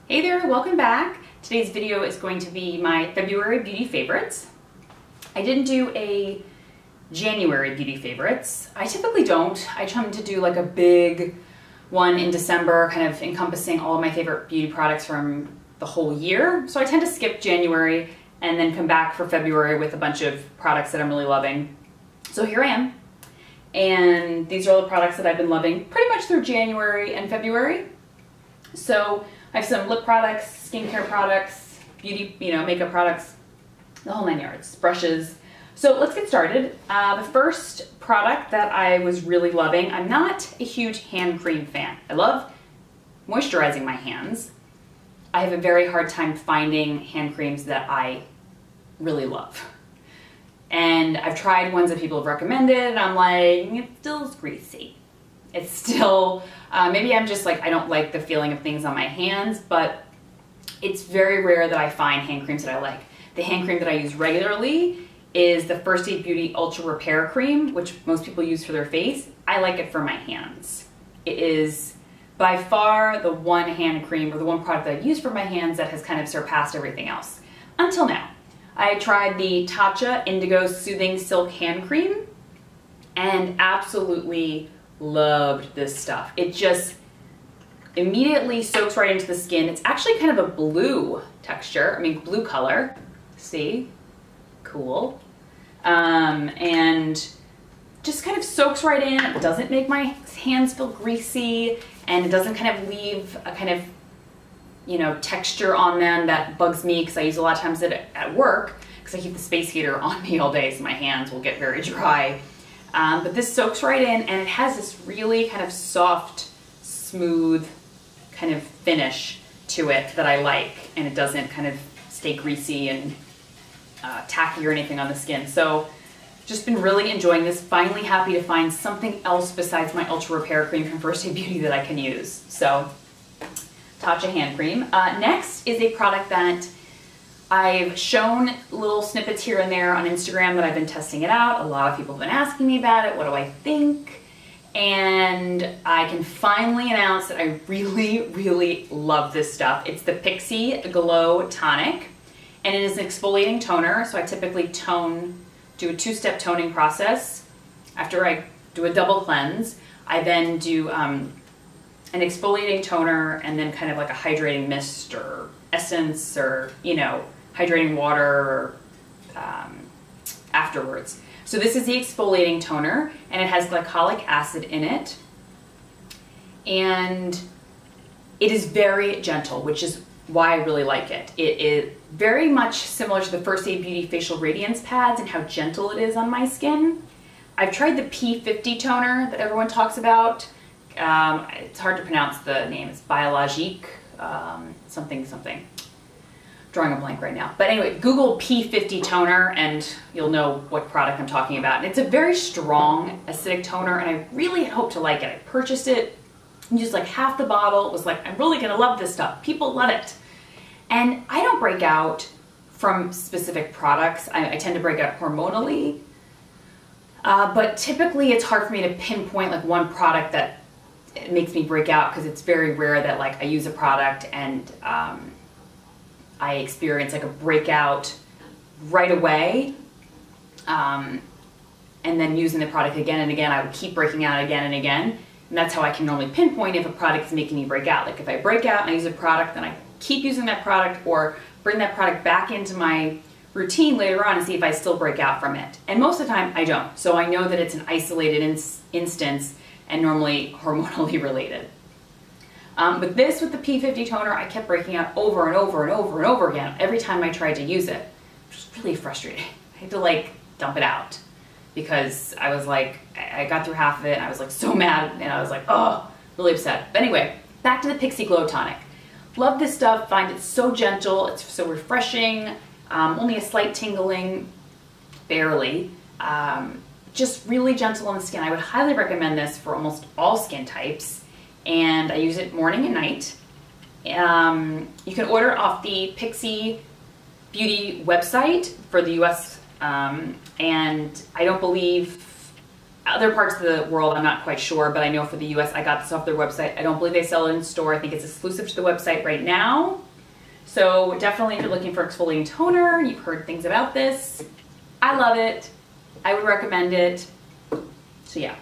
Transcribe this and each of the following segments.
Hey there, welcome back. Today's video is going to be my February beauty favorites. I didn't do a January beauty favorites. I typically don't. I tend to do like a big one in December, kind of encompassing all of my favorite beauty products from the whole year. So I tend to skip January and then come back for February with a bunch of products that I'm really loving. So here I am. And these are all the products that I've been loving pretty much through January and February. So I have some lip products, skincare products, beauty, makeup products, the whole 9 yards, brushes. So let's get started. The first product that I was really loving, I'm not a huge hand cream fan. I love moisturizing my hands. I have a very hard time finding hand creams that I really love. And I've tried ones that people have recommended and I'm like, it still is greasy. It's still, maybe I'm just like, I don't like the feeling of things on my hands, but it's very rare that I find hand creams that I like. The hand cream that I use regularly is the First Aid Beauty Ultra Repair Cream, which most people use for their face. I like it for my hands. It is by far the one hand cream or the one product that I use for my hands that has kind of surpassed everything else. Until now. I tried the Tapa Indigo Soothing Silk Hand Cream and absolutely loved this stuff. It just immediately soaks right into the skin. It's actually kind of a blue texture, blue color. See? Cool. And just kind of soaks right in. It doesn't make my hands feel greasy and it doesn't kind of leave a kind of texture on them that bugs me because I use a lot of times at work because I keep the space heater on me all day so my hands will get very dry. But this soaks right in and it has this really kind of soft, smooth kind of finish to it that I like, and it doesn't kind of stay greasy and tacky or anything on the skin. So just been really enjoying this. Finally happy to find something else besides my Ultra Repair Cream from First Aid Beauty that I can use. So Tapa hand cream. Next is a product that I've shown little snippets here and there on Instagram that I've been testing it out. A lot of people have been asking me about it. What do I think? And I can finally announce that I really, really love this stuff. It's the Pixi Glow Tonic, and it is an exfoliating toner. So I typically do a two-step toning process. After I do a double cleanse, I then do an exfoliating toner and then kind of like a hydrating mist or essence or, hydrating water afterwards. So this is the exfoliating toner and it has glycolic acid in it. And it is very gentle, which is why I really like it. It is very much similar to the First Aid Beauty Facial Radiance Pads and how gentle it is on my skin. I've tried the P50 toner that everyone talks about. It's hard to pronounce the name. It's Biologique, something. Drawing a blank right now. But anyway, Google P50 toner and you'll know what product I'm talking about. And it's a very strong acidic toner and I really hope to like it. I purchased it, used like half the bottle. It was like, I'm really gonna love this stuff. People love it. And I don't break out from specific products. I tend to break out hormonally. But typically it's hard for me to pinpoint like one product that it makes me break out because it's very rare that like I use a product and I experience like a breakout right away and then using the product again and again. I would keep breaking out again and again, and that's how I can normally pinpoint if a product is making me break out. Like if I break out and I use a product, then I keep using that product or bring that product back into my routine later on and see if I still break out from it. And most of the time I don't. So I know that it's an isolated instance and normally hormonally related. But this with the P50 toner, I kept breaking out over and over and over and over again every time I tried to use it, which was really frustrating. I had to like dump it out because I was like, I got through half of it and I was like so mad and I was like, oh, really upset. But anyway, back to the Pixi Glow Tonic. Love this stuff, find it so gentle, it's so refreshing, only a slight tingling, barely. Just really gentle on the skin. I would highly recommend this for almost all skin types. And I use it morning and night. You can order it off the Pixi Beauty website for the US, and I don't believe Other parts of the world, I'm not quite sure, but I know for the US, I got this off their website. I don't believe they sell it in store. I think it's exclusive to the website right now. So definitely if you're looking for exfoliating toner, you've heard things about this. I love it. I would recommend it. So yeah.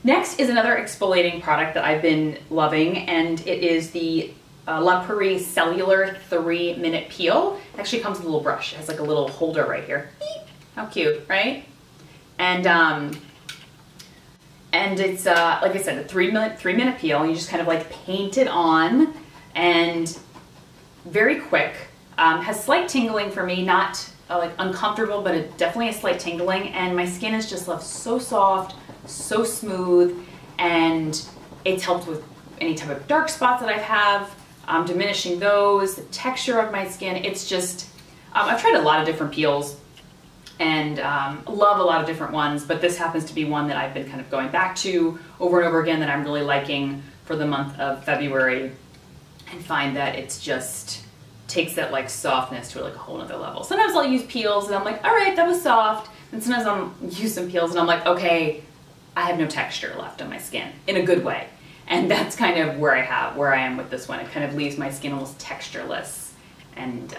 Next is another exfoliating product that I've been loving, and it is the La Prairie Cellular 3-Minute Peel. It actually comes with a little brush. It has like a little holder right here. How cute, right? And it's, like I said, a 3-minute peel, and you just kind of like paint it on, and very quick. Has slight tingling for me, not like uncomfortable, but definitely a slight tingling, and my skin is just left so soft, so smooth, and it's helped with any type of dark spots that I have, diminishing those, the texture of my skin. It's just, I've tried a lot of different peels, and love a lot of different ones, but this happens to be one that I've been kind of going back to over and over again that I'm really liking for the month of February, and find that it's just takes that like softness to like a whole nother level. Sometimes I'll use peels and I'm like, all right, that was soft. And sometimes I'll use some peels and I'm like, okay, I have no texture left on my skin in a good way. And that's kind of where I am with this one. It kind of leaves my skin almost textureless. And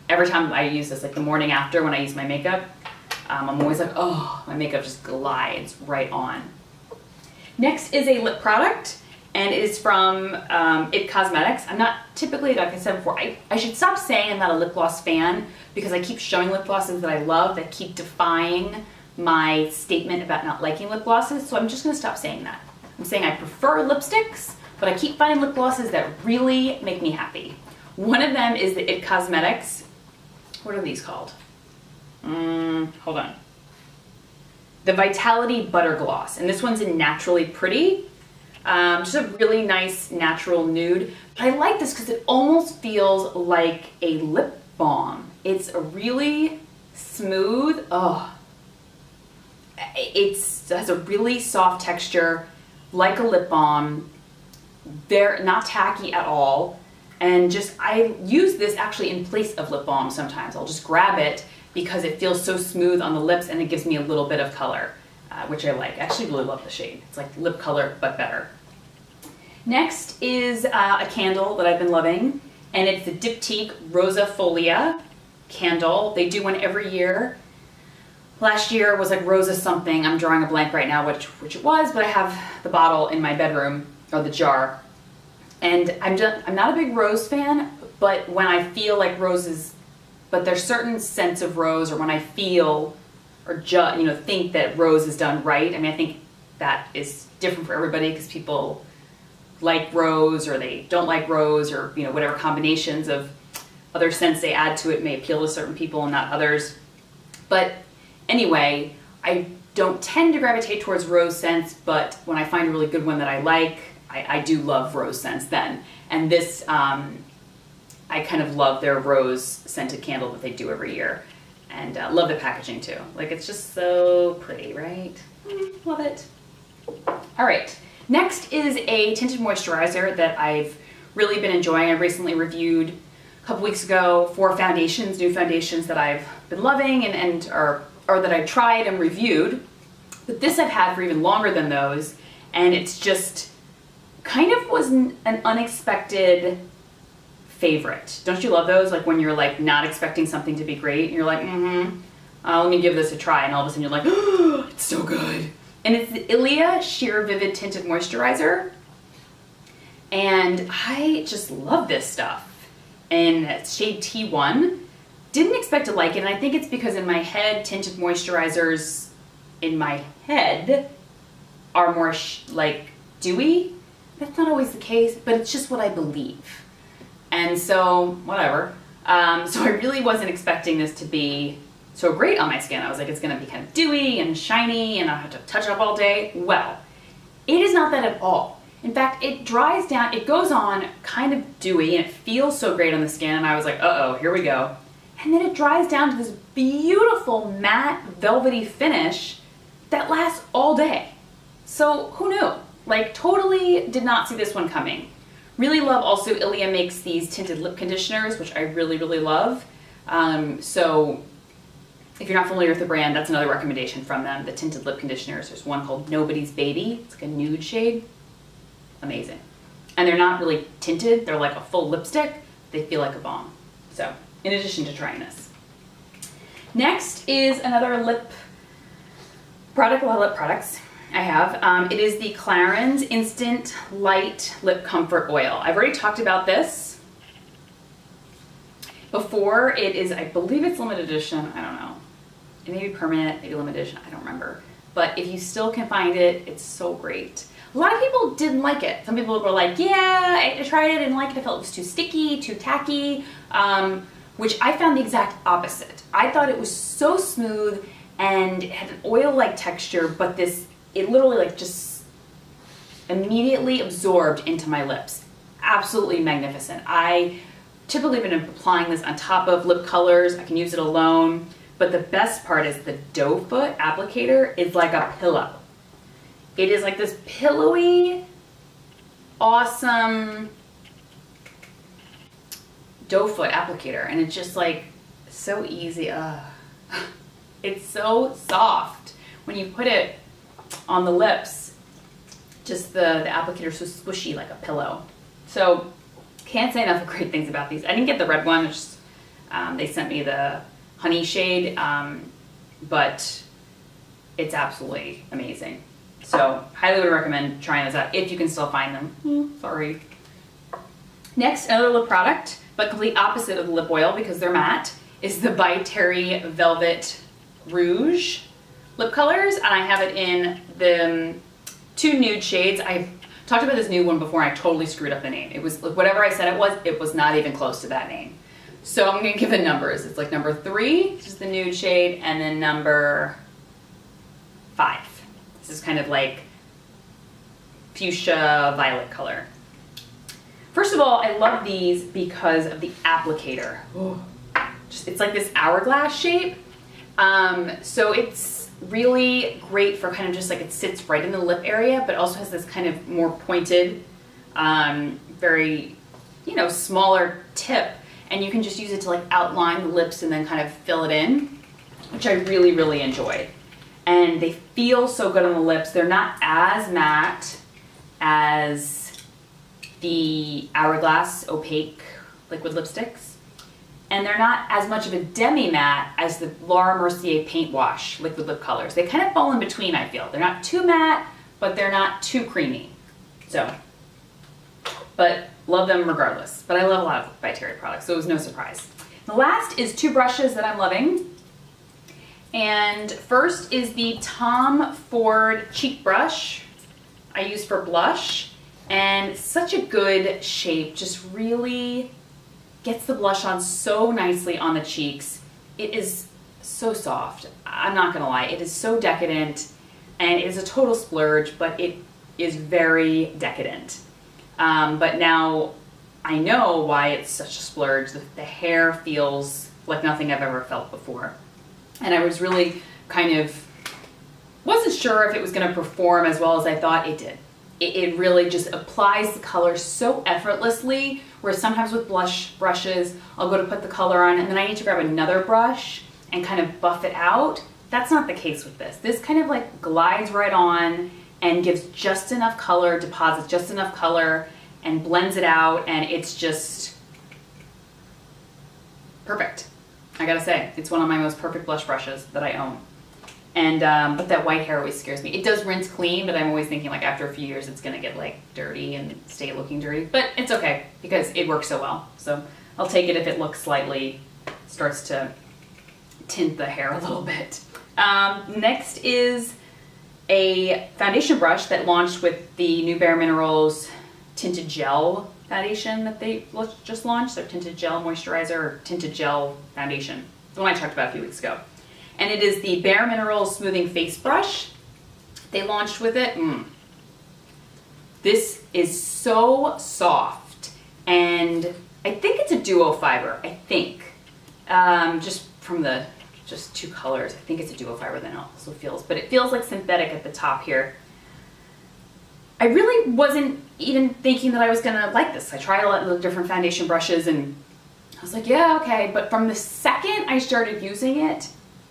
every time I use this, like the morning after when I use my makeup, I'm always like, oh, my makeup just glides right on. Next is a lip product, and it is from It Cosmetics. I'm not typically, like I said before, I should stop saying I'm not a lip gloss fan, because I keep showing lip glosses that I love that keep defying my statement about not liking lip glosses, so I'm just gonna stop saying that. I'm saying I prefer lipsticks, but I keep finding lip glosses that really make me happy. One of them is the It Cosmetics. What are these called? Hold on. The Vitality Butter Gloss, and this one's in Naturally Pretty. Just a really nice natural nude. But I like this because it almost feels like a lip balm. It's a really smooth, it has a really soft texture, like a lip balm. They're not tacky at all. And just, I use this actually in place of lip balm sometimes. I'll just grab it because it feels so smooth on the lips and it gives me a little bit of color, which I like. I actually really love the shade. It's like lip color, but better. Next is a candle that I've been loving, and it's the Diptyque Rosa Folia candle. They do one every year. Last year was like Rosa something. I'm drawing a blank right now which it was, but I have the bottle in my bedroom, or the jar. And I'm not a big rose fan, but when I feel like roses, but there's certain scents of rose, or when I feel or think that rose is done right. I mean, I think that is different for everybody because people like rose or they don't like rose, or whatever combinations of other scents they add to it may appeal to certain people and not others. But anyway, I don't tend to gravitate towards rose scents, but when I find a really good one that I like, I do love rose scents then. And this, I kind of love their rose scented candle that they do every year. And love the packaging too. Like, it's just so pretty, right? Love it. All right, next is a tinted moisturizer that I've really been enjoying. I recently reviewed a couple weeks ago 4 foundations, new foundations that I've been loving or that I tried and reviewed. But this I've had for even longer than those, and it's just kind of was an unexpected favorite. Don't you love those? Like when you're like not expecting something to be great, and you're like, let me give this a try, and all of a sudden you're like, oh, it's so good. And it's the Aliyah Sheer Vivid Tinted Moisturizer, and I just love this stuff. And it's shade T1. Didn't expect to like it, and I think it's because in my head, tinted moisturizers in my head are more like dewy. That's not always the case, but it's just what I believe. And so, whatever. So I really wasn't expecting this to be so great on my skin. I was like, it's gonna be kind of dewy and shiny and I'll have to touch it up all day. Well, it is not that at all. In fact, it dries down, it goes on kind of dewy and it feels so great on the skin, and I was like, uh-oh, here we go. And then it dries down to this beautiful matte velvety finish that lasts all day. So who knew? Like, totally did not see this one coming. Really love also, Aliyah makes these tinted lip conditioners, which I really, really love. So If you're not familiar with the brand, that's another recommendation from them, the tinted lip conditioners. There's one called Nobody's Baby. It's like a nude shade. Amazing. And they're not really tinted. They're like a full lipstick. They feel like a balm. So, in addition to trying this. Next is another lip product, a lot of lip products I have. It is the Clarins Instant Light Lip Comfort Oil. I've already talked about this before. It is, I believe it's limited edition. I don't know. It may be permanent, maybe limited edition. I don't remember. But if you still can find it, it's so great. A lot of people didn't like it. Some people were like, yeah, I tried it, I didn't like it. I felt it was too sticky, too tacky, which I found the exact opposite. I thought it was so smooth and it had an oil-like texture, but it literally like just immediately absorbed into my lips. Absolutely magnificent. I typically been applying this on top of lip colors. I can use it alone, but the best part is the doe foot applicator is like a pillow. It is like this pillowy, awesome doe foot applicator, and it's just like so easy. It's so soft when you put it on the lips. Just the applicator is so squishy, like a pillow. So can't say enough great things about these. I didn't get the red one. It's just, they sent me the honey shade, but it's absolutely amazing. So highly would recommend trying this out if you can still find them. Sorry. Next, another lip product, but complete opposite of the lip oil because they're matte, is the By Terry Velvet Rouge lip colors. And I have it in the 2 nude shades. I've talked about this new one before and I totally screwed up the name. It was whatever I said it was not even close to that name. So I'm gonna give the numbers. It's like number 3, which is the nude shade, and then number 5. This is kind of like fuchsia violet color. First of all, I love these because of the applicator. It's like this hourglass shape. So it's really great for kind of just like it sits right in the lip area, but also has this kind of more pointed, very, smaller tip. And you can just use it to like outline the lips and then kind of fill it in, which I really, really enjoy. And they feel so good on the lips. They're not as matte as the Hourglass opaque liquid lipsticks. And they're not as much of a demi-matte as the Laura Mercier Paint Wash liquid lip colors. They kind of fall in between, I feel. They're not too matte, but they're not too creamy. So, but love them regardless. But I love a lot of By Terry products, so it was no surprise. The last is 2 brushes that I'm loving. And first is the Tom Ford Cheek Brush I use for blush. And such a good shape, just really gets the blush on so nicely on the cheeks. It is so soft. I'm not gonna lie, it is so decadent and it is a total splurge, but it is very decadent. But now I know why it's such a splurge. The hair feels like nothing I've ever felt before. And I was really wasn't sure if it was gonna perform as well as I thought it did. It really just applies the color so effortlessly, where sometimes with blush brushes, I'll go to put the color on and then I need to grab another brush and kind of buff it out. That's not the case with this. This kind of like glides right on and gives just enough color, deposits just enough color and blends it out, and it's just perfect. I gotta say, it's one of my most perfect blush brushes that I own. And, but that white hair always scares me. It does rinse clean, but I'm always thinking like after a few years it's gonna get like dirty and stay looking dirty. But it's okay because it works so well. So I'll take it if it looks slightly, starts to tint the hair a little bit. Next is a foundation brush that launched with the new Bare Minerals Tinted Gel foundation that they just launched. Their Tinted Gel Moisturizer or Tinted Gel Foundation. The one I talked about a few weeks ago. And it is the Bare Minerals Smoothing Face Brush. They launched with it. This is so soft, and I think it's a duo fiber, I think. Just from the 2 colors, I think it's a duo fiber, then it also feels, but it feels like synthetic at the top here. I really wasn't even thinking that I was gonna like this. I tried a lot of different foundation brushes and I was like, yeah, okay. But from the second I started using it,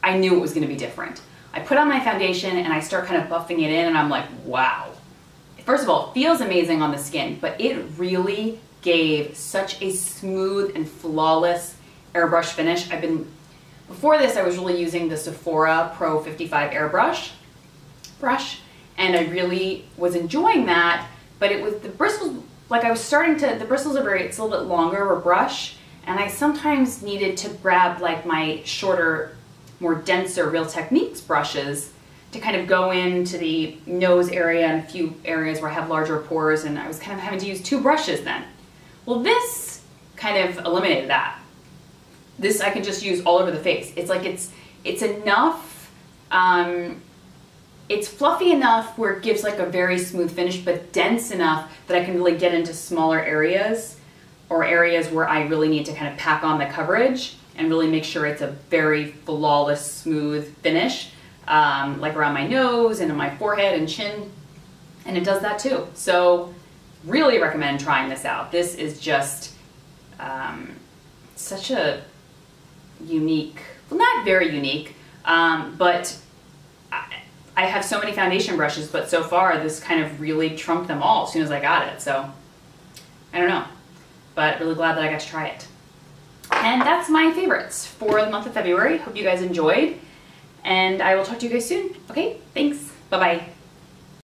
I knew it was gonna be different. I put on my foundation and I start kind of buffing it in and I'm like, wow. First of all, it feels amazing on the skin, but it really gave such a smooth and flawless airbrush finish. Before this, I was really using the Sephora Pro 55 airbrush and I really was enjoying that, but it was the bristles, like I was starting to, the bristles are it's a little bit longer of a brush, and I sometimes needed to grab like my shorter, more denser Real Techniques brushes to kind of go into the nose area and a few areas where I have larger pores, and I was kind of having to use 2 brushes then. Well, this kind of eliminated that. This I can just use all over the face. It's like it's enough, it's fluffy enough where it gives like a very smooth finish, but dense enough that I can really get into smaller areas or areas where I really need to kind of pack on the coverage and really make sure it's a very flawless, smooth finish, like around my nose and on my forehead and chin, and it does that too. So really recommend trying this out. This is just such a unique, well, not very unique, but I have so many foundation brushes, but so far this kind of really trumped them all as soon as I got it. So I don't know, but really glad that I got to try it. And that's my favorites for the month of February. Hope you guys enjoyed, and I will talk to you guys soon. Okay, thanks. Bye-bye.